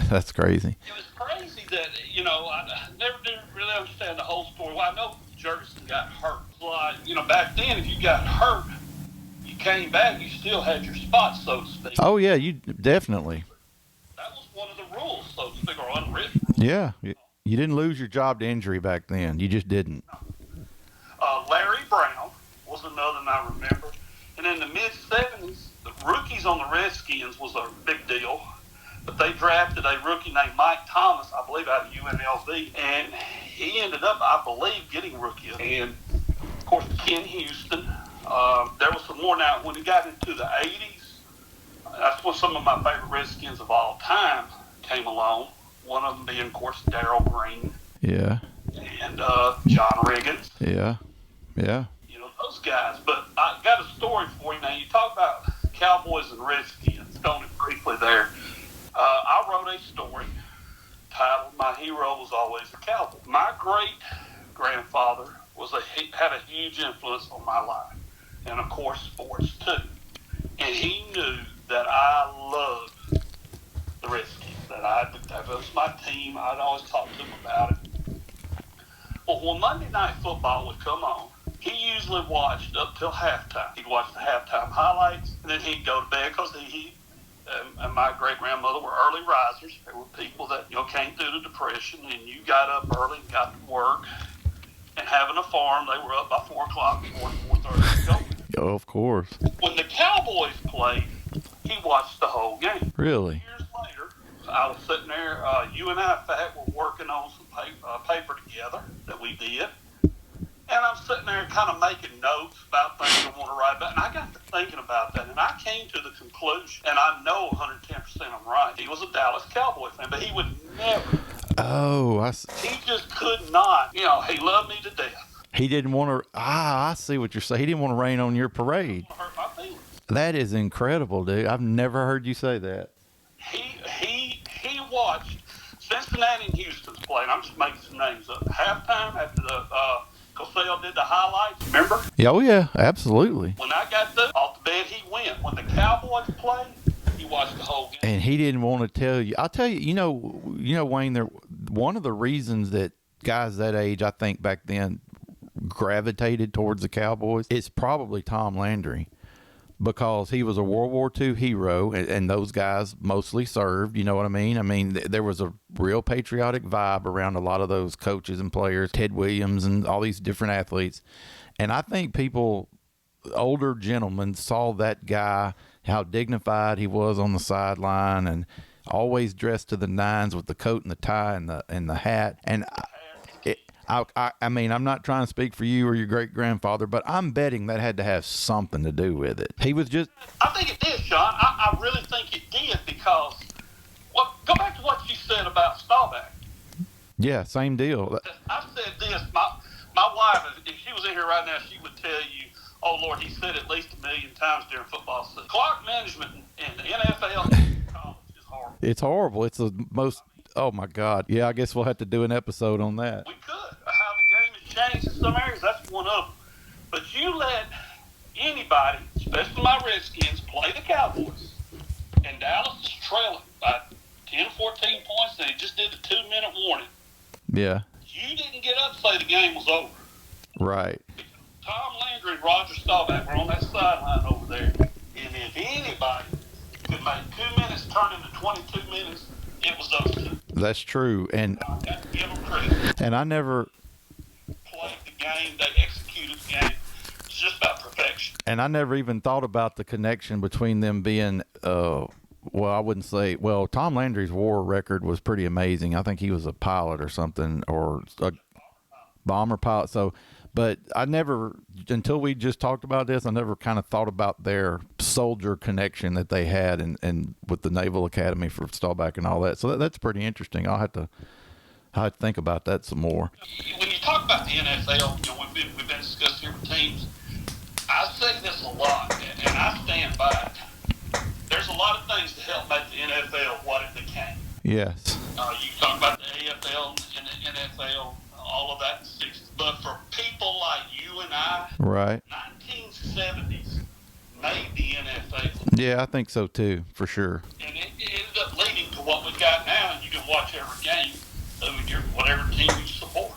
[SPEAKER 4] that's crazy.
[SPEAKER 3] It was crazy that, I never did really understand the whole story. Well, I know Jurgensen got hurt. Like, back then, if you got hurt, you came back, you still had your spot, so to speak.
[SPEAKER 4] Oh, yeah, you definitely.
[SPEAKER 3] That was one of the rules. or unwritten.
[SPEAKER 4] Yeah. You didn't lose your job to injury back then. You just didn't.
[SPEAKER 3] Larry Brown was another one I remember. And in the mid-'70s, the rookies on the Redskins was a big deal. But they drafted a rookie named Mike Thomas, I believe, out of UNLV. And he ended up, I believe, getting rookie. And, of course, Ken Houston. There was some more now. When it got into the 80s, that's when some of my favorite Redskins of all time came along. One of them being, of course, Darryl Green.
[SPEAKER 4] Yeah.
[SPEAKER 3] And John Riggins.
[SPEAKER 4] Yeah. Yeah.
[SPEAKER 3] You know, those guys. But I got a story for you. Now, you talk about Cowboys and Redskins. Going briefly there. I wrote a story titled "My Hero Was Always a Cowboy." My great-grandfather had a huge influence on my life. And, of course, sports, too. And he knew that I loved the Redskins. That was my team. I'd always talk to him about it. Well, when Monday Night Football would come on, he usually watched up till halftime. He'd watch the halftime highlights, and then he'd go to bed because he and my great-grandmother were early risers. There were people that, came through the Depression, and you got up early and got to work. And having a farm, they were up by 4 o'clock, 4:30 to go.
[SPEAKER 4] Oh, of course.
[SPEAKER 3] When the Cowboys played, he watched the whole game.
[SPEAKER 4] Really?
[SPEAKER 3] Years later, I was sitting there. You and I, in fact, were working on some paper together that we did. And I'm sitting there kind of making notes about things I want to write about. And I got to thinking about that. And I came to the conclusion, and I know 110% I'm right. He was a Dallas Cowboy fan, but he would never.
[SPEAKER 4] Oh,
[SPEAKER 3] He just could not. He loved me to death.
[SPEAKER 4] He didn't want to. I see what you're saying. He didn't want to rain on your parade.
[SPEAKER 3] Hurt my feelings.
[SPEAKER 4] That is incredible, dude. I've never heard you say that.
[SPEAKER 3] He watched Cincinnati and Houston's play, and I'm just making some names up. Halftime after the Cosell did the highlights, remember?
[SPEAKER 4] Yeah, oh yeah, absolutely.
[SPEAKER 3] When I got off the bed, he went. When the Cowboys played, he watched the whole game.
[SPEAKER 4] And he didn't want to tell you. I'll tell you. You know, Wayne. One of the reasons that guys that age, I think back then, gravitated towards the Cowboys, it's probably Tom Landry. Because he was a World War II hero, and those guys mostly served, you know what I mean? I mean, there was a real patriotic vibe around a lot of those coaches and players, Ted Williams and all these different athletes. And I think older gentlemen saw that guy, how dignified he was on the sideline and always dressed to the nines with the coat and the tie and the hat. And I mean, I'm not trying to speak for you or your great-grandfather, but I'm betting that had to have something to do with it. He was just...
[SPEAKER 3] I think it did, Shon. I really think it did because... go back to what you said about Staubach.
[SPEAKER 4] Yeah, same deal.
[SPEAKER 3] I said this. My wife, if she was in here right now, she would tell you, oh, Lord, he said at least 1 million times during football season. Clock management in the NFL college is horrible.
[SPEAKER 4] It's horrible. It's the most... Oh, my God. Yeah, I guess we'll have to do an episode on that.
[SPEAKER 3] We could. How the game has changed in some areas, that's one of them. But you let anybody, especially my Redskins, play the Cowboys, and Dallas is trailing by 10, 14 points, and they just did the 2-minute warning.
[SPEAKER 4] Yeah.
[SPEAKER 3] You didn't get up and say the game was over.
[SPEAKER 4] Right.
[SPEAKER 3] Tom Landry and Roger Staubach were on that sideline over there, and if anybody could make 2 minutes turn into 22 minutes, it was those two.
[SPEAKER 4] That's true. And
[SPEAKER 3] I got to give them credit.
[SPEAKER 4] And I never
[SPEAKER 3] played the game. They executed the game. It's just about perfection.
[SPEAKER 4] And I never even thought about the connection between them being, well, I wouldn't say, well, Tom Landry's war record was pretty amazing. I think he was a pilot or something, or a bomber pilot. So, but I never, until we just talked about this, I never kind of thought about their soldier connection that they had and with the Naval Academy for Staubach and all that. So that's pretty interesting. I'll have to think about that some more.
[SPEAKER 3] When you talk about the NFL, we've been discussing here with teams. I say this a lot, and I stand by it. There's a lot of things to help make the NFL what it became.
[SPEAKER 4] Yes.
[SPEAKER 3] You talk about the AFL and the NFL, all of that in the 60s. But for people like you and I,
[SPEAKER 4] right,
[SPEAKER 3] 1970s made the NFL.
[SPEAKER 4] Yeah, I think so too, for sure.
[SPEAKER 3] And it ended up leading to what we've got now, and you can watch every game of whatever team you support.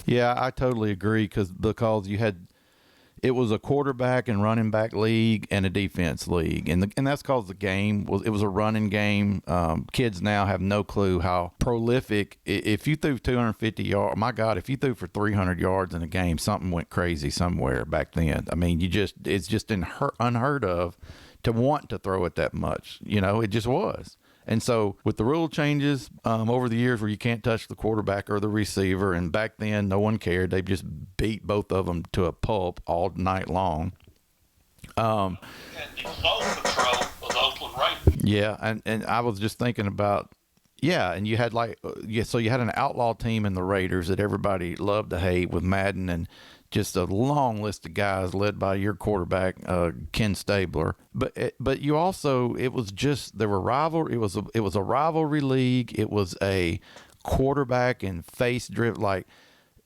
[SPEAKER 4] Yeah, I totally agree because you had it was a quarterback and running back league and a defense league, and that's because the game was a running game. Kids now have no clue how prolific. If you threw 250 yards, my God, if you threw for 300 yards in a game, something went crazy somewhere back then. I mean, it's just unheard of to want to throw it that much. It just was. And so with the rule changes over the years where you can't touch the quarterback or the receiver, and back then no one cared. They just beat both of them to a pulp all night long.
[SPEAKER 3] And the soul patrol was Oakland Raiders.
[SPEAKER 4] Yeah, and I was just thinking about, and you had so you had an outlaw team in the Raiders that everybody loved to hate with Madden, and just a long list of guys led by your quarterback, Ken Stabler. But you also, it was a rivalry league. It was a quarterback and face driven,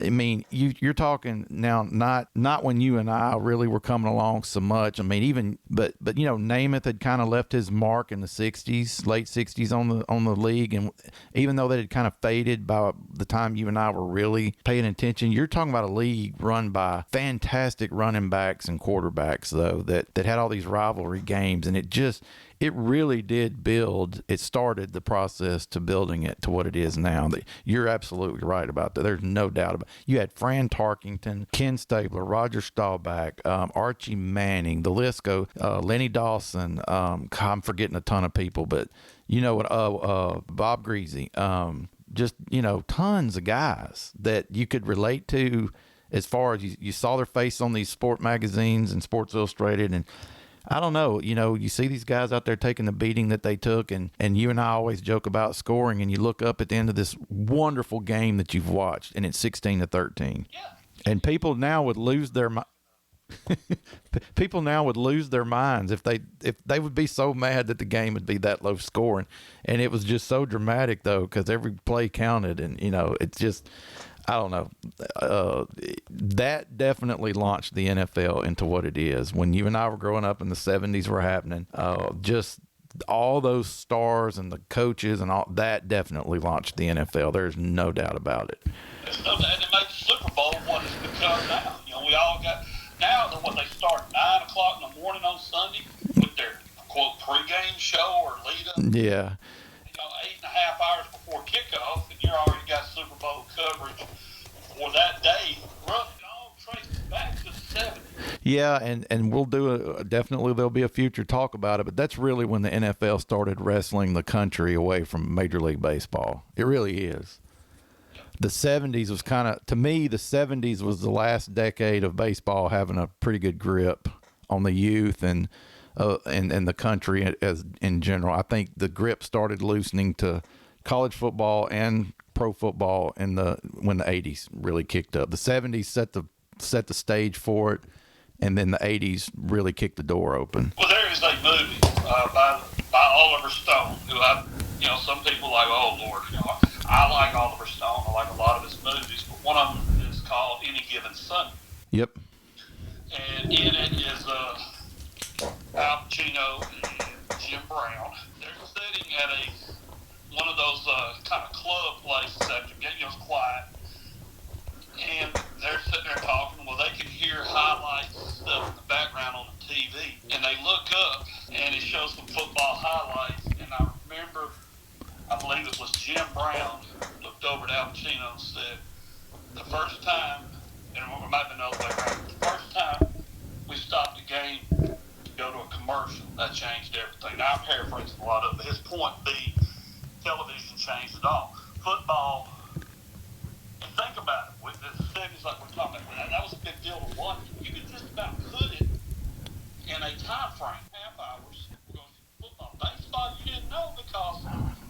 [SPEAKER 4] I mean, you're talking now, not when you and I really were coming along so much. I mean, but Namath had kind of left his mark in the '60s, late '60s on the league, and even though that had kind of faded by the time you and I were really paying attention, you're talking about a league run by fantastic running backs and quarterbacks, though, that had all these rivalry games, and it really did it started the process to building it to what it is now. You're absolutely right about that. There's no doubt about it. You had Fran Tarkington, Ken Stabler, Roger Staubach, Archie Manning, the list goes, Lenny Dawson, I'm forgetting a ton of people, but Bob Greasy, just, tons of guys that you could relate to as far as you saw their face on these sport magazines and Sports Illustrated. And I don't know, you see these guys out there taking the beating that they took, and you and I always joke about scoring, and you look up at the end of this wonderful game that you've watched, and it's 16-13.
[SPEAKER 3] Yeah.
[SPEAKER 4] And people now would lose their minds if they would be so mad that the game would be that low scoring. And it was just so dramatic, though, because every play counted, and it's just, I don't know. That definitely launched the NFL into what it is. When you and I were growing up and the 70s were happening, just all those stars and the coaches and all that definitely launched the NFL. There's no doubt about it.
[SPEAKER 3] There's no doubt. And it made the Super Bowl what it's become now. We all got, now they start 9 o'clock in the morning on Sunday with their, quote, pregame show or lead-up.
[SPEAKER 4] Yeah.
[SPEAKER 3] 8.5 hours before kickoff, and you already got Super Bowl coverage for that day. Running all traces back to the 70s.
[SPEAKER 4] Yeah, and we'll do definitely there'll be a future talk about it, but that's really when the NFL started wrestling the country away from Major League Baseball. It really is. The 70s was to me, the 70s was the last decade of baseball having a pretty good grip on the youth and the country as in general. I think the grip started loosening to college football and pro football when the 80s really kicked up. The 70s set the stage for it, and then the 80s really kicked the door open.
[SPEAKER 3] Well, there is a movie by Oliver Stone, who some people like, oh Lord, I like Oliver Stone. I like a lot of his movies, but one of them is called Any Given Sunday.
[SPEAKER 4] Yep.
[SPEAKER 3] And in it is Al Pacino and Jim Brown. They're sitting at one of those kind of club places after getting quiet, and they're sitting there talking. Well, they can hear highlights and stuff in the background on the TV, and they look up, and it shows some football highlights. And I remember, I believe it was Jim Brown looked over at Al Pacino and said, the first time, and it might have been the other way around, the first time we stopped the game to go to a commercial, that changed everything. Now I'm paraphrasing a lot of it, but his point being, television changed it all. Football, and think about it, with the 70s like we're talking about, that was a big deal to watch. You could just about put it in a time frame, half hours, football. Baseball, you didn't know because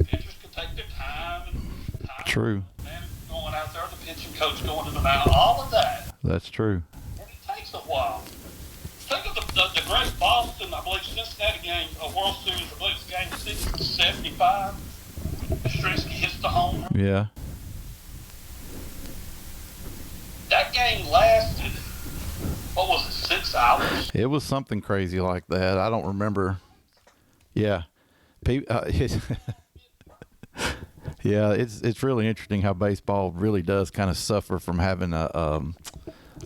[SPEAKER 3] pitchers could take their time.
[SPEAKER 4] True.
[SPEAKER 3] Man going out there, the pitching coach going to the mound, all of that.
[SPEAKER 4] That's true.
[SPEAKER 3] And it takes a while. Think of the great Boston, I believe, Cincinnati game, a World Series, I believe it's game 6, 75. Strisky hits the home run.
[SPEAKER 4] Yeah.
[SPEAKER 3] That game lasted, what was it, 6 hours?
[SPEAKER 4] It was something crazy like that. I don't remember. Yeah. Yeah, it's really interesting how baseball really does kind of suffer from having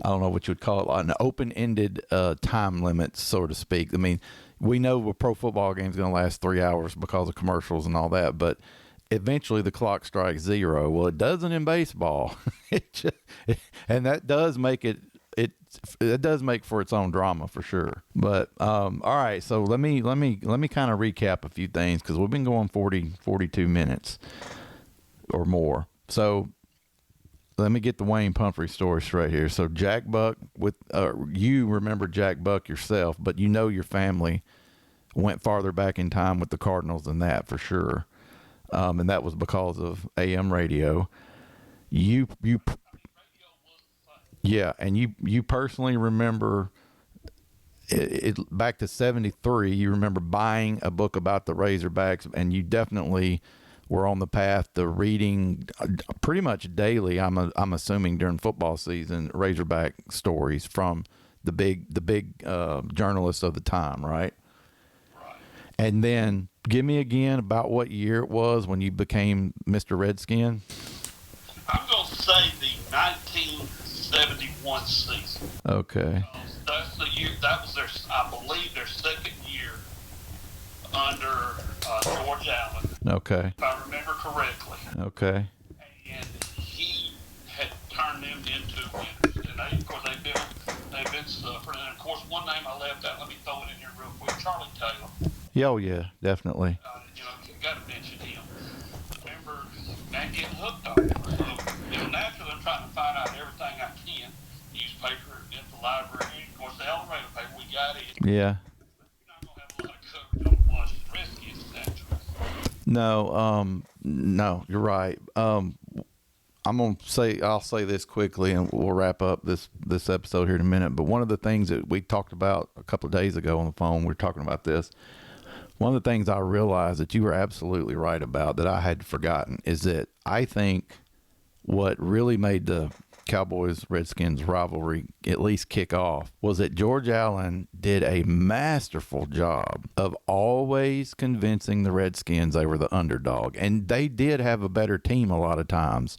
[SPEAKER 4] I don't know what you would call it, an open-ended time limit, so to speak. I mean, we know a pro football game is going to last 3 hours because of commercials and all that, but eventually the clock strikes 0. Well, it doesn't in baseball. And that does make it does make for its own drama for sure. But all right, so let me kind of recap a few things, because we've been going 42 minutes or more. So let me get the Wayne Pumphrey story straight here. So Jack Buck, you remember Jack Buck yourself, but you know your family went farther back in time with the Cardinals than that for sure. And that was because of AM radio. Yeah, and you personally remember it back to 73. You remember buying a book about the Razorbacks, and you definitely were on the path to reading pretty much daily. I'm assuming during football season, Razorback stories from the big journalists of the time, right?
[SPEAKER 3] Right.
[SPEAKER 4] And then give me again about what year it was when you became Mr. Redskin.
[SPEAKER 3] I'm going to say the 1971 season.
[SPEAKER 4] Okay.
[SPEAKER 3] That's the year. That was I believe, their second year under George Allen.
[SPEAKER 4] Okay.
[SPEAKER 3] If I remember correctly.
[SPEAKER 4] Okay.
[SPEAKER 3] And he had turned them into winners. And of course, they've been suffering. And of course, one name I left out. Let me throw it in here real quick. Charlie Taylor.
[SPEAKER 4] Yeah, oh yeah, definitely.
[SPEAKER 3] You got to mention him. Remember, man, getting hooked on him. So, naturally, I'm trying to find out everything I can. Newspaper at the library. Of course, the Eldorado paper we got in.
[SPEAKER 4] Yeah.
[SPEAKER 3] You're not going to have a lot of coverage on Washington Redskins, naturally.
[SPEAKER 4] No, you're right. I'll say this quickly, and we'll wrap up this episode here in a minute. But one of the things that we talked about a couple of days ago on the phone, we were talking about this. One of the things I realized that you were absolutely right about, that I had forgotten, is that I think what really made the Cowboys-Redskins rivalry at least kick off was that George Allen did a masterful job of always convincing the Redskins they were the underdog. And they did have a better team a lot of times.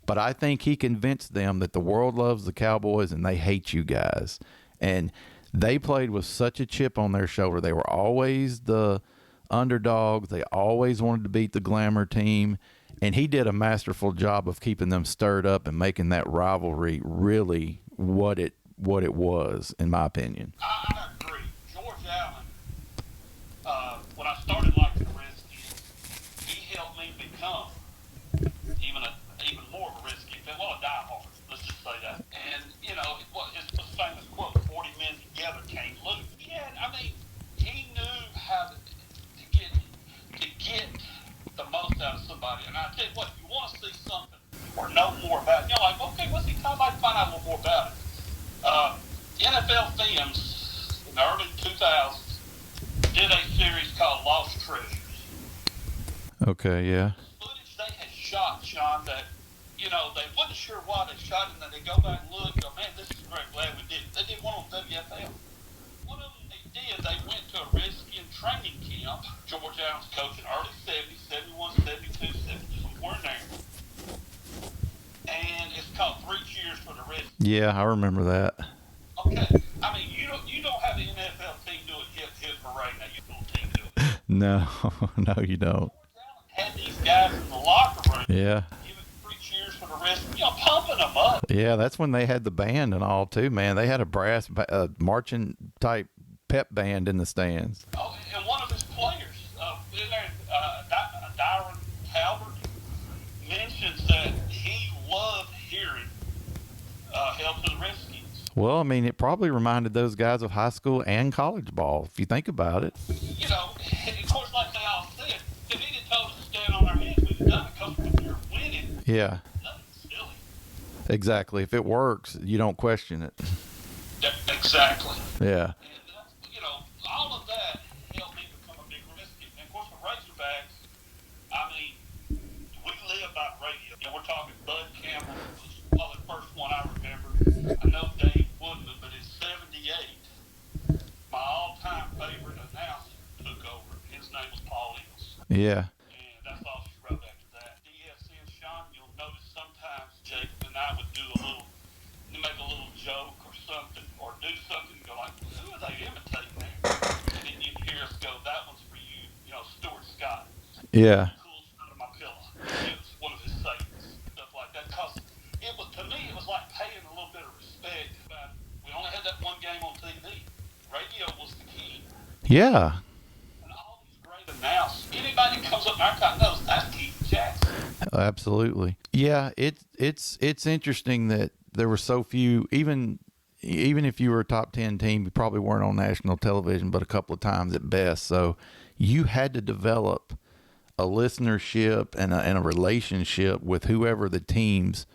[SPEAKER 4] But I think he convinced them that the world loves the Cowboys and they hate you guys. And they played with such a chip on their shoulder. They were always the underdogs. They always wanted to beat the glamour team. And he did a masterful job of keeping them stirred up and making that rivalry really what it was, in my opinion.
[SPEAKER 3] I agree. George Allen, when I started liking the Redskins, he helped me become even more of a Redskin fan. Well, a diehard. Let's just say that. And his famous quote, 40 men together can't lose. Yeah, I mean, he knew how to get the most out of somebody. And I tell you what, if you want to see something or know more about it, you're like, okay, what's he talking about? Find out a little more about it. NFL Films in the early 2000s did a series called Lost Treasures.
[SPEAKER 4] Okay, yeah.
[SPEAKER 3] Footage they had shot, Shon, that they wasn't sure why they shot it, and then they go back and look and go, man, this is great, glad we did it. They did one on WFL. One of them they went to a Redskin training camp. George Allen's coaching early 70s, 71, 72, 70, somewhere in there. And it's called 3 Cheers for the Redskins.
[SPEAKER 4] Yeah, I remember that.
[SPEAKER 3] Okay. I mean, you don't have an NFL team do it yet, parade. Now, you don't team do it.
[SPEAKER 4] No, no, you don't.
[SPEAKER 3] Had these guys in the locker room.
[SPEAKER 4] Yeah.
[SPEAKER 3] Giving 3 cheers for the rest, pumping them up.
[SPEAKER 4] Yeah, that's when they had the band and all too, man. They had a brass marching type pep band in the stands.
[SPEAKER 3] Oh, and one of his players in there, Darren Talbert, mentions that he loved hearing Help to the Redskins.
[SPEAKER 4] Well, I mean, it probably reminded those guys of high school and college ball, if you think about it.
[SPEAKER 3] Of course, like they all said, if he had told us to stand on our heads, we'd have done it because we were winning.
[SPEAKER 4] Yeah.
[SPEAKER 3] Nothing silly.
[SPEAKER 4] Exactly. If it works, you don't question it.
[SPEAKER 3] Exactly.
[SPEAKER 4] Yeah.
[SPEAKER 3] And, all of that helped me become a big Redskin. And, of course, the Razorbacks, I mean, we live by radio. We're talking Bud Campbell was probably the first one I remember. I know Dave Woodman, but in 78, my all-time favorite announcer took over. His name was Paul Enis.
[SPEAKER 4] Yeah.
[SPEAKER 3] And that's all she wrote after that. DSN, Shon, you'll notice sometimes Jake and I would make a little
[SPEAKER 4] Yeah.
[SPEAKER 3] Coolest under my pillow. It was one of his sayings, stuff like that. Because it was, to me, it was like paying a little bit of respect. We only had that one game on TV. Radio was the key.
[SPEAKER 4] Yeah.
[SPEAKER 3] And all these great announcers, anybody that comes up in our town knows that's Keith Jackson.
[SPEAKER 4] Absolutely. Yeah, it's interesting that there were so few. Even if you were a top 10 team, you probably weren't on national television, but a couple of times at best. So you had to develop a listenership and a relationship with whoever the team's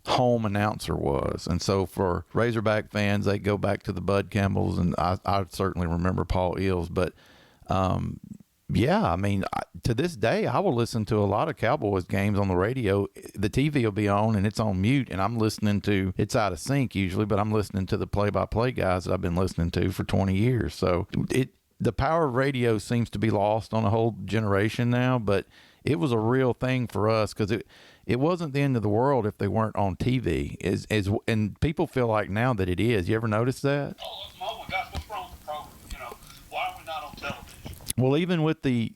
[SPEAKER 4] home announcer was. And so for Razorback fans, they go back to the Bud Campbells, and I certainly remember Paul Eels, but yeah, I mean, to this day, I will listen to a lot of Cowboys games on the radio. The TV will be on and it's on mute, and I'm listening to, it's out of sync usually, but I'm listening to the play-by-play guys that I've been listening to for 20 years. So the power of radio seems to be lost on a whole generation now, but it was a real thing for us because it wasn't the end of the world if they weren't on TV. And people feel like now that it is. You ever notice that?
[SPEAKER 3] Oh my gosh, what's wrong with the program? You know, why are we not on television?
[SPEAKER 4] Well, even
[SPEAKER 3] Every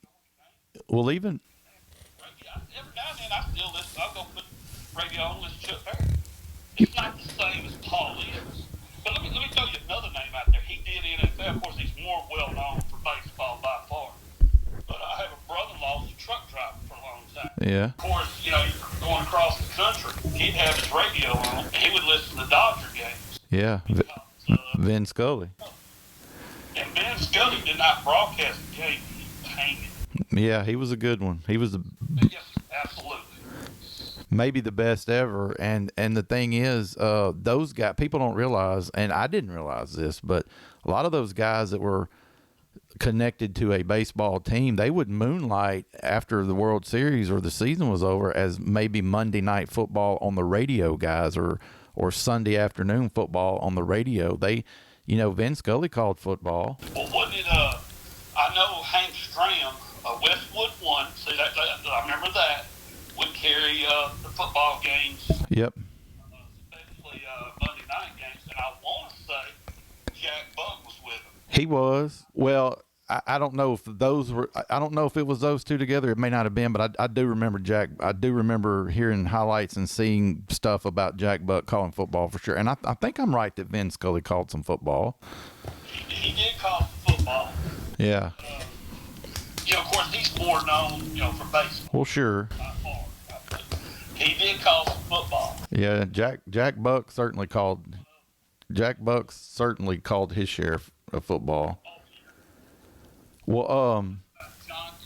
[SPEAKER 3] now and then I still listen. I'll go put radio on, listen to it there. It's not the same as Paul is. But let me tell you another name out there. He did NFL. Of course, he's more well known for baseball by far. But I have a brother-in-law who's a truck driver for a long time.
[SPEAKER 4] Yeah.
[SPEAKER 3] Of course, you know, going across the country, he'd have his radio on, and he would listen to Dodger games.
[SPEAKER 4] Yeah. Vin Scully.
[SPEAKER 3] And Ben Scully did not broadcast the game. He painted.
[SPEAKER 4] Yeah, he was a good one. He was
[SPEAKER 3] Yes, absolutely.
[SPEAKER 4] maybe the best ever. And the thing is, those guys, people don't realize, and I didn't realize this, but a lot of those guys that were connected to a baseball team, they would moonlight after the World Series or the season was over as maybe Monday Night Football on the radio guys, or Sunday afternoon football on the radio. Vin Scully called football.
[SPEAKER 3] Well, wasn't it, I know Hank Stram, Westwood One, see, that, I remember that, would carry the football games,
[SPEAKER 4] Yep.
[SPEAKER 3] especially Monday night games, and I want to say Jack Buck was with him.
[SPEAKER 4] He was. Well, I don't know if those were. I don't know if it was those two together. It may not have been, but I do remember Jack. I do remember hearing highlights and seeing stuff about Jack Buck calling football for sure. And I think I'm right that Vin Scully called some football.
[SPEAKER 3] He did call for football.
[SPEAKER 4] Yeah.
[SPEAKER 3] Of course, he's more known, for baseball.
[SPEAKER 4] Well, sure.
[SPEAKER 3] By far. He did call some football.
[SPEAKER 4] Yeah. Jack Buck certainly called. Jack Buck certainly called his share of football. Well,
[SPEAKER 3] John,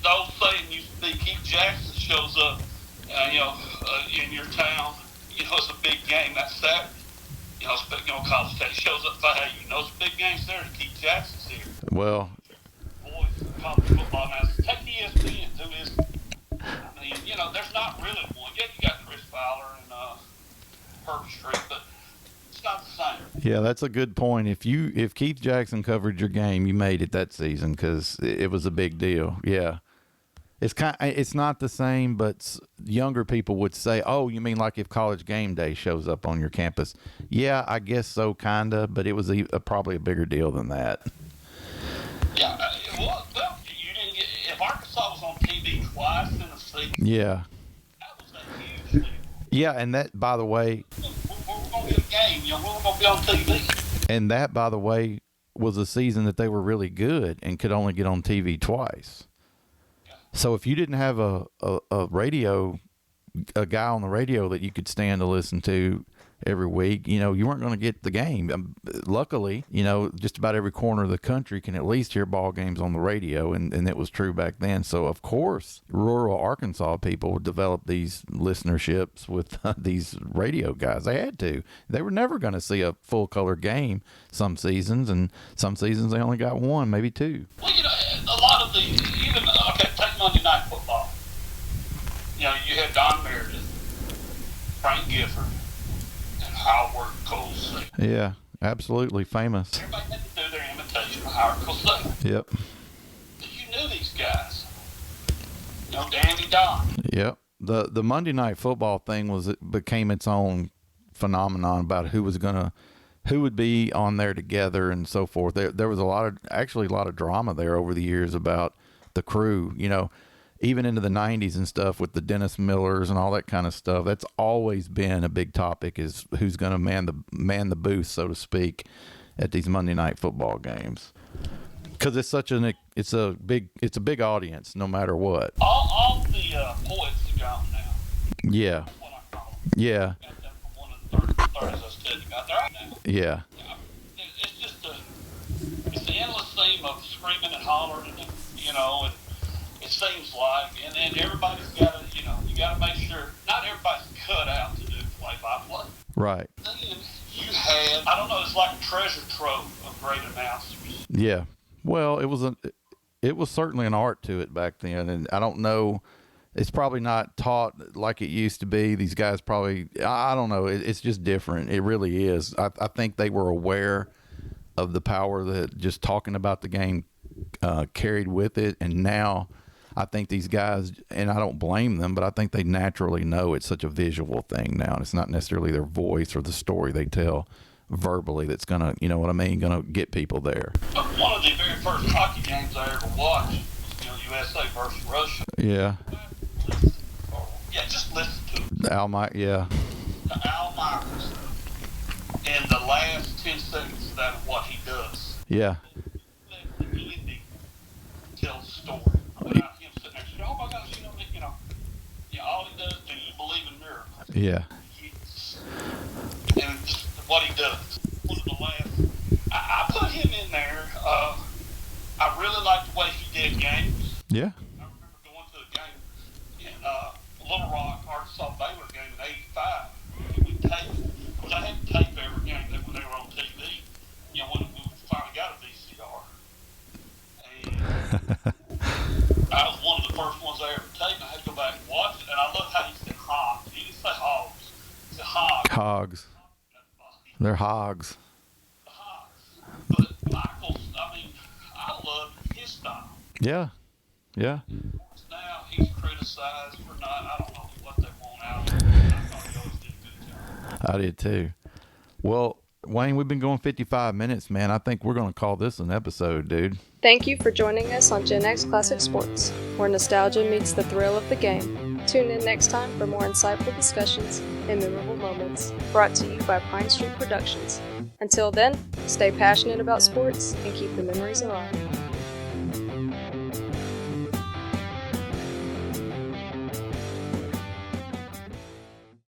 [SPEAKER 3] those saying you see Keith Jackson shows up, in your town, it's a big game that Saturday. College State shows up for, hey, it's a big game Saturday. Keith Jackson's here.
[SPEAKER 4] well,
[SPEAKER 3] Boys, college football now. Take ESPN, who is, there's not really one. Yeah, you got Chris Fowler and Herbert Street, but it's not the same.
[SPEAKER 4] yeah, that's a good point. If Keith Jackson covered your game, you made it that season because it was a big deal. Yeah. It's not the same, but younger people would say, "Oh, you mean like if College Game Day shows up on your campus?" Yeah, I guess so, kinda, but it was probably a bigger deal than that.
[SPEAKER 3] Yeah, well, you didn't get. If Arkansas was on TV twice in a season,
[SPEAKER 4] Yeah,
[SPEAKER 3] that was a huge thing.
[SPEAKER 4] yeah, and that, by the way,
[SPEAKER 3] We're going to get a game. We're going to be on TV.
[SPEAKER 4] and that, by the way, was a season that they were really good and could only get on TV twice. So if you didn't have a guy on the radio that you could stand to listen to every week, you weren't going to get the game. Luckily, just about every corner of the country can at least hear ball games on the radio, and it was true back then. So, of course, rural Arkansas people would develop these listenerships with these radio guys. They had to. They were never going to see a full-color game some seasons, and some seasons they only got one, maybe two.
[SPEAKER 3] Well, a lot of take Monday Night Football. You had Don Meredith, Frank Gifford, and Howard Cosell.
[SPEAKER 4] Yeah, absolutely famous.
[SPEAKER 3] Everybody had to do their imitation of Howard Cosell.
[SPEAKER 4] Yep.
[SPEAKER 3] But you knew these guys. Dandy Don.
[SPEAKER 4] Yep. The Monday Night Football thing became its own phenomenon about who would be on there together and so forth. There was a lot of drama there over the years about the crew, you know, even into the 90s and stuff with the Dennis Millers and all that kind of stuff. That's always been a big topic, is who's going to man the booth, so to speak, at these Monday night football games. Because it's a big audience no matter what.
[SPEAKER 3] All the poets are gone now.
[SPEAKER 4] Yeah.
[SPEAKER 3] That's what I call them.
[SPEAKER 4] Yeah.
[SPEAKER 3] Got them from one of the 30s I was telling you about. They're out now.
[SPEAKER 4] Yeah.
[SPEAKER 3] It's just it's the endless theme of screaming and hollering, and you know, and it seems like, and then everybody's got to, you know, you got to make sure not everybody's cut out to do play-by-play.
[SPEAKER 4] Right.
[SPEAKER 3] Then you had, I don't know, it's like a treasure trove of great announcers.
[SPEAKER 4] Yeah. Well, it was certainly an art to it back then, and I don't know. It's probably not taught like it used to be. These guys probably, I don't know. It's just different. It really is. I think they were aware of the power that just talking about the game carried with it, and now I think these guys, and I don't blame them, but I think they naturally know it's such a visual thing now, and it's not necessarily their voice or the story they tell verbally that's gonna, you know what I mean, gonna get people there.
[SPEAKER 3] One of the very first hockey games I ever watched was, you know, USA versus Russia.
[SPEAKER 4] Yeah.
[SPEAKER 3] Yeah, just listen to it.
[SPEAKER 4] The Al
[SPEAKER 3] The Al Myers in the last 10 seconds of that, what he does.
[SPEAKER 4] Yeah.
[SPEAKER 3] Let the ending tell the story without him sitting there saying, "Oh my gosh, you know, yeah, all he does, do you believe in miracles?"
[SPEAKER 4] Yeah.
[SPEAKER 3] Yes. And just what he does. One of the last, I put him in there. I really like the way he did games.
[SPEAKER 4] Yeah.
[SPEAKER 3] I remember going to a game in Little Rock, Arkansas Baylor game in '85. And we taped, because I had to tape every game that when they were on TV. You know, when we finally got a VCR. And I was one of the first ones I ever taped. I had to go back and watch it, and I love how he said hogs. He didn't say hogs. He said hogs.
[SPEAKER 4] Hogs. They're hogs.
[SPEAKER 3] The hogs. But Michael's, I mean, I love his style.
[SPEAKER 4] Yeah. Yeah.
[SPEAKER 3] Now he's criticized for not, I don't know what they want out of him. I thought he always did a good job.
[SPEAKER 4] I did too. Well, Wayne, we've been going 55 minutes, man. I think we're going to call this an episode, dude.
[SPEAKER 1] Thank you for joining us on GenX Classic Sports, where nostalgia meets the thrill of the game. Tune in next time for more insightful discussions and memorable moments, brought to you by Pine Street Productions. Until then, stay passionate about sports and keep the memories alive.